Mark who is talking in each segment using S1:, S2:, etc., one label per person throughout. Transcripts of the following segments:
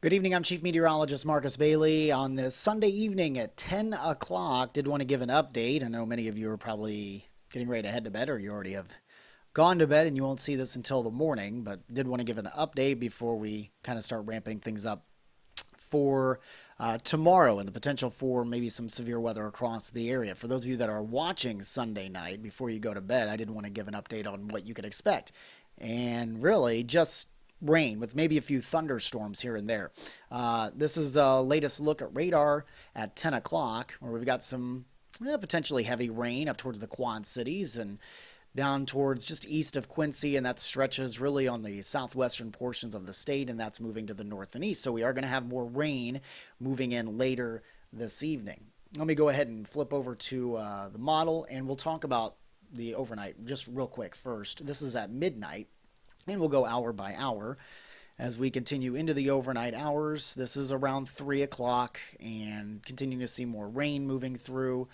S1: Good evening. I'm Chief Meteorologist Marcus Bailey. On this Sunday evening at 10 o'clock, did want to give an update. I know many of you are probably getting ready to head to bed, or you already have gone to bed and you won't see this until the morning, but did want to give an update before we kind of start ramping things up for tomorrow and the potential for maybe some severe weather across the area. For those of you that are watching Sunday night before you go to bed, I did want to give an update on what you could expect. And really, just rain with maybe a few thunderstorms here and there. This is the latest look at radar at 10 o'clock, where we've got some potentially heavy rain up towards the Quad Cities and down towards just east of Quincy, and that stretches really on the southwestern portions of the state, and that's moving to the north and east. So we are going to have more rain moving in later this evening. Let me go ahead and flip over to the model, and we'll talk about the overnight just real quick first. This is at midnight, and we'll go hour by hour as we continue into the overnight hours. This is around 3 o'clock and continuing to see more rain moving through.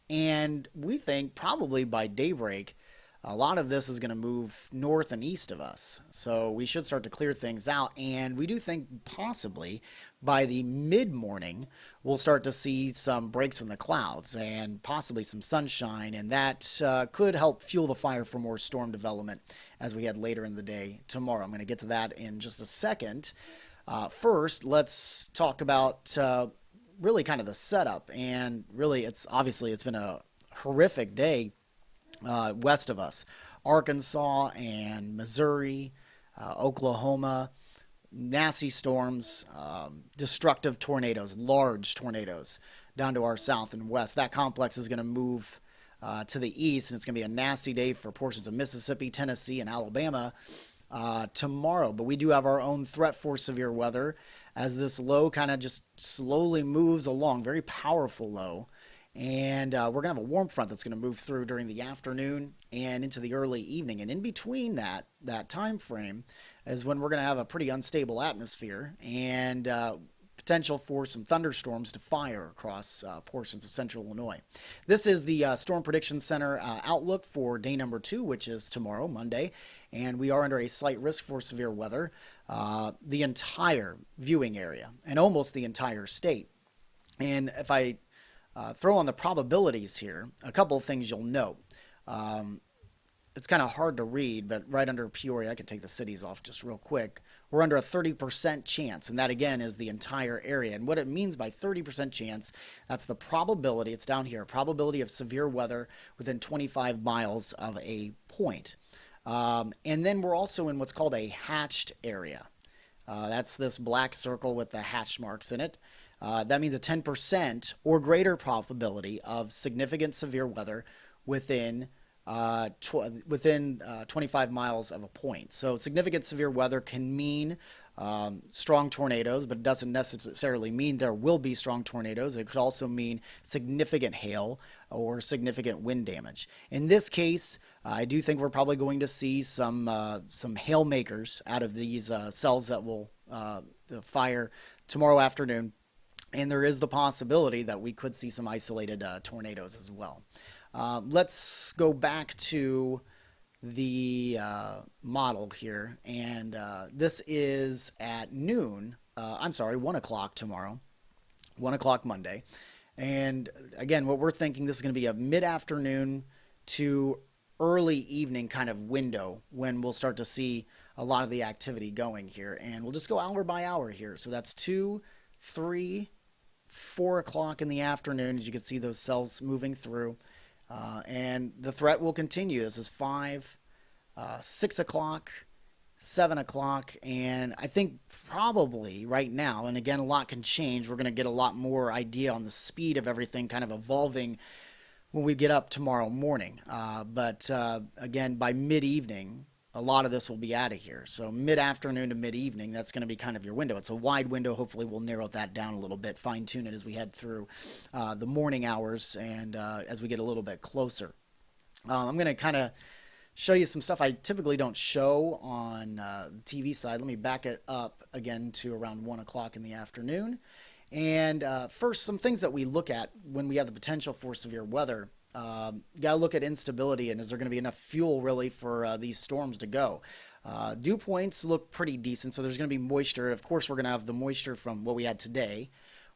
S1: And we think probably by daybreak, a lot of this is going to move north and east of us. So we should start to clear things out. And we do think possibly by the mid-morning, we'll start to see some breaks in the clouds and possibly some sunshine. And that could help fuel the fire for more storm development as we head later in the day tomorrow. I'm going to get to that in just a second. First, let's talk about really kind of the setup. And really, it's been a horrific day west of us. Arkansas and Missouri, Oklahoma, nasty storms, destructive tornadoes, large tornadoes down to our south and west. That complex is going to move to the east, and it's going to be a nasty day for portions of Mississippi, Tennessee, and Alabama tomorrow. But we do have our own threat for severe weather as this low kind of just slowly moves along, very powerful low. And we're going to have a warm front that's going to move through during the afternoon and into the early evening. And in between that time frame is when we're going to have a pretty unstable atmosphere and potential for some thunderstorms to fire across portions of central Illinois. This is the Storm Prediction Center outlook for day number 2, which is tomorrow, Monday. And we are under a slight risk for severe weather. The entire viewing area and almost the entire state. And if I throw on the probabilities here, a couple of things you'll note. It's kind of hard to read, but right under Peoria, I can take the cities off just real quick. We're under a 30% chance, and that again is the entire area. And what it means by 30% chance, that's the probability, it's down here, probability of severe weather within 25 miles of a point. And then we're also in what's called a hatched area. That's this black circle with the hash marks in it. That means a 10% or greater probability of significant severe weather within 25 miles of a point. So significant severe weather can mean strong tornadoes, but it doesn't necessarily mean there will be strong tornadoes. It could also mean significant hail or significant wind damage. In this case, I do think we're probably going to see some hail makers out of these cells that will fire tomorrow afternoon. And there is the possibility that we could see some isolated tornadoes as well. Let's go back to the model here. And this is at 1 o'clock tomorrow, 1 o'clock Monday. And again, what we're thinking, this is going to be a mid-afternoon to early evening kind of window when we'll start to see a lot of the activity going here. And we'll just go hour by hour here. So that's 2, 3, 4 o'clock in the afternoon, as you can see those cells moving through. And the threat will continue. This is 5, 6 o'clock, 7 o'clock, and I think probably right now, and again, a lot can change, we're going to get a lot more idea on the speed of everything kind of evolving when we get up tomorrow morning. But again, by mid-evening, a lot of this will be out of here. So mid-afternoon to mid-evening, that's going to be kind of your window. It's a wide window. Hopefully we'll narrow that down a little bit, fine-tune it as we head through the morning hours and as we get a little bit closer. I'm going to kind of show you some stuff I typically don't show on the TV side. Let me back it up again to around 1 o'clock in the afternoon. And first, some things that we look at when we have the potential for severe weather. You got to look at instability and is there going to be enough fuel really for these storms to go. Dew points look pretty decent, so there's going to be moisture. Of course, we're going to have the moisture from what we had today,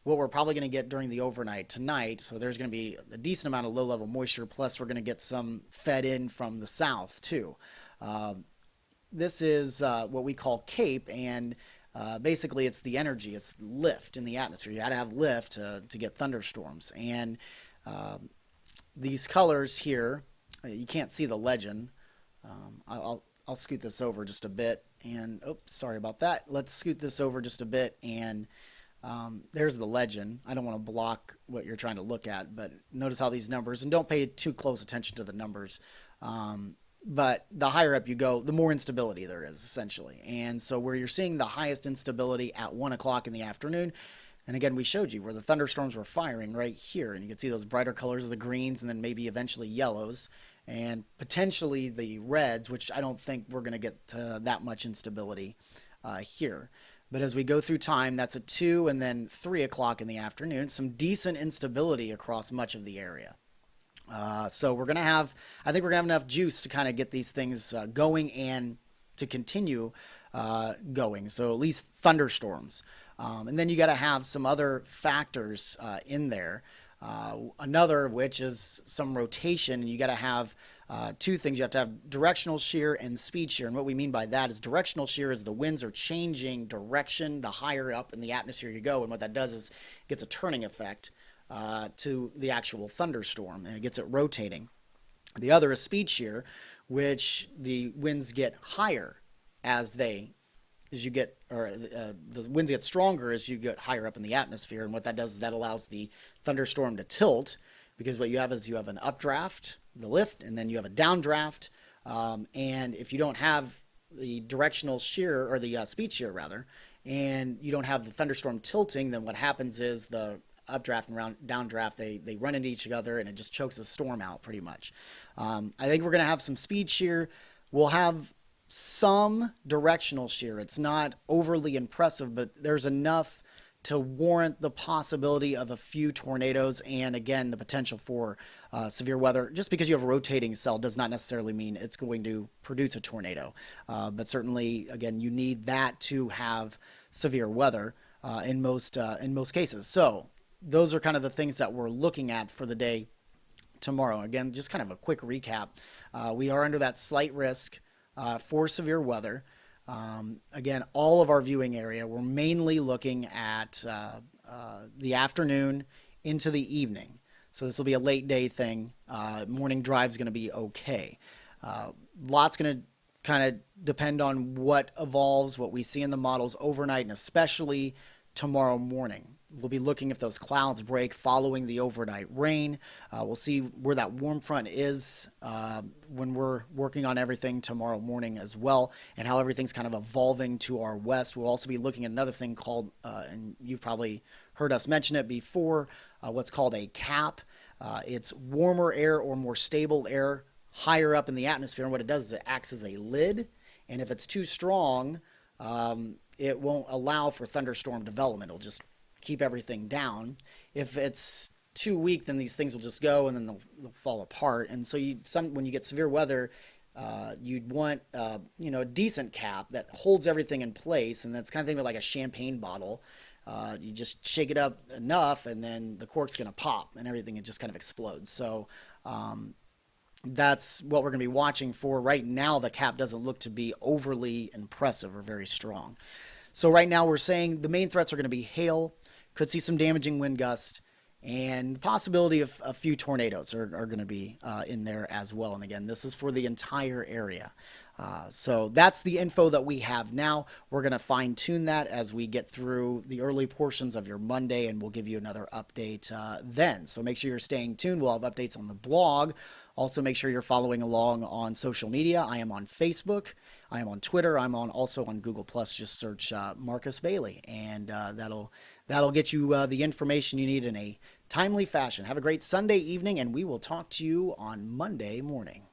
S1: what we're probably going to get during the overnight tonight. So there's going to be a decent amount of low-level moisture, plus we're going to get some fed in from the south, too. Uh, this is what we call CAPE, and basically it's the energy, it's lift in the atmosphere. You got to have lift to get thunderstorms. And uh, these colors here, you can't see the legend. I'll scoot this over just a bit, and oops, sorry about that. Let's scoot this over just a bit, and there's the legend. I don't want to block what you're trying to look at, but notice how these numbers, and don't pay too close attention to the numbers. But the higher up you go, the more instability there is, essentially. And so where you're seeing the highest instability at 1 o'clock in the afternoon, and again, we showed you where the thunderstorms were firing right here, and you can see those brighter colors of the greens and then maybe eventually yellows and potentially the reds, which I don't think we're going to get that much instability here. But as we go through time, that's at 2 and then 3 o'clock in the afternoon, some decent instability across much of the area. So we're going to have, I think we're going to have enough juice to kind of get these things going and to continue going. So at least thunderstorms. And then you got to have some other factors in there. Another of which is some rotation, and you got to have two things. You have to have directional shear and speed shear. And what we mean by that is directional shear is the winds are changing direction the higher up in the atmosphere you go. And what that does is it gets a turning effect to the actual thunderstorm, and it gets it rotating. The other is speed shear, which the winds get higher as you get, or the winds get stronger as you get higher up in the atmosphere. And what that does is that allows the thunderstorm to tilt, because what you have is you have an updraft, the lift, and then you have a downdraft. And if you don't have the directional shear, or the speed shear rather, and you don't have the thunderstorm tilting, then what happens is the updraft and downdraft, they run into each other, and it just chokes the storm out pretty much. I think we're going to have some speed shear. We'll have some directional shear. It's not overly impressive, but there's enough to warrant the possibility of a few tornadoes, and again, the potential for severe weather. Just because you have a rotating cell does not necessarily mean it's going to produce a tornado. But certainly, again, you need that to have severe weather in most cases. So those are kind of the things that we're looking at for the day tomorrow. Again, just kind of a quick recap. We are under that slight risk for severe weather. Again, all of our viewing area, we're mainly looking at the afternoon into the evening. So this will be a late day thing. Morning drive is going to be okay. Lots going to kind of depend on what evolves, what we see in the models overnight, and especially tomorrow morning. We'll be looking if those clouds break following the overnight rain. We'll see where that warm front is when we're working on everything tomorrow morning as well, and how everything's kind of evolving to our west. We'll also be looking at another thing called, and you've probably heard us mention it before, what's called a cap. It's warmer air or more stable air higher up in the atmosphere, and what it does is it acts as a lid, and if it's too strong, it won't allow for thunderstorm development. It'll just keep everything down. If it's too weak, then these things will just go, and then they'll fall apart. And so when you get severe weather, you'd want a decent cap that holds everything in place, and that's kind of think of like a champagne bottle. You just shake it up enough, and then the cork's going to pop, and everything it just kind of explodes. So that's what we're going to be watching for. Right now, the cap doesn't look to be overly impressive or very strong. So right now we're saying the main threats are going to be hail, could see some damaging wind gusts, and the possibility of a few tornadoes are going to be in there as well. And again, this is for the entire area. So that's the info that we have now. We're going to fine tune that as we get through the early portions of your Monday, and we'll give you another update then. So make sure you're staying tuned. We'll have updates on the blog. Also, make sure you're following along on social media. I am on Facebook. I am on Twitter. I'm also on Google+. Just search Marcus Bailey, and that'll get you the information you need in a timely fashion. Have a great Sunday evening, and we will talk to you on Monday morning.